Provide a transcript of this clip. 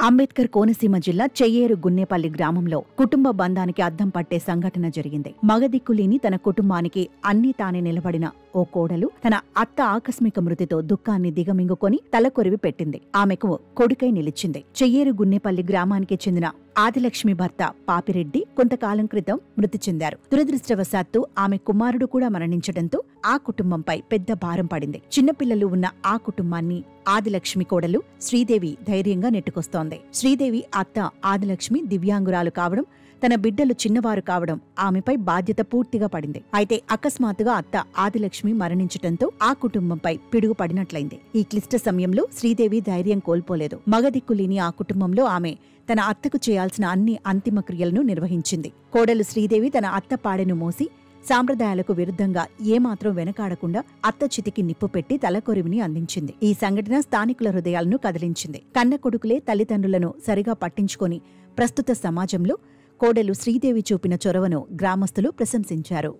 అంబేద్కర్ కోనసీమ జిల్లా చెయ్యేరు గున్నేపల్లి గ్రామంలో కుటుంబ బంధానికి అద్దం పట్టే సంఘటన జరిగింది. మగదిక్కులేని తన కుటుంబానికి అన్నీ తానే నిలబడిన ఓ కోడలు తన అత్త ఆకస్మిక మృతితో దుఃఖాన్ని దిగమింగుకొని తలకొరివి పెట్టింది. ఆమెకు కొడుకై నిలిచింది. చెయ్యేరు గున్నేపల్లి గ్రామానికి చెందిన ఆదిలక్ష్మి భర్త పాపిరెడ్డి కొంతకాలం క్రితం మృతి చెందారు. దురదృష్టవశాత్తు ఆమె కుమారుడు కూడా మరణించడంతో ఆ కుటుంబంపై పెద్ద భారం పడింది. చిన్నపిల్లలు ఉన్న ఆ కుటుంబాన్ని ఆదిలక్ష్మి కోడలు శ్రీదేవి ధైర్యంగా నెట్టుకొస్తోంది. శ్రీదేవి అత్త ఆదిలక్ష్మి దివ్యాంగురాలు కావడం, తన బిడ్డలు చిన్నవారు కావడం ఆమెపై బాధ్యత పూర్తిగా పడింది. అయితే అకస్మాత్తుగా అత్త ఆదిలక్ష్మి మరణించటంతో ఆ కుటుంబంపై పిడుగు పడినట్లయింది. ఈ క్లిష్ట సమయంలో శ్రీదేవి ధైర్యం కోల్పోలేదు. మగదిక్కులేని ఆ కుటుంబంలో ఆమె తన అత్తకు చేయాల్సిన అన్ని అంతిమ క్రియలను నిర్వహించింది. కోడలు శ్రీదేవి తన అత్త పాడెను మోసి సాంప్రదాయాలకు విరుద్ధంగా ఏమాత్రం వెనకాడకుండా అత్త చితికి నిప్పు పెట్టి తలకొరివిని అందించింది. ఈ సంఘటన స్థానికుల హృదయాలను కదిలించింది. కన్న కొడుకులే తల్లిదండ్రులను సరిగా పట్టించుకొని ప్రస్తుత సమాజంలో కోడలు శ్రీదేవి చూపిన చొరవను గ్రామస్తులు ప్రశంసించారు.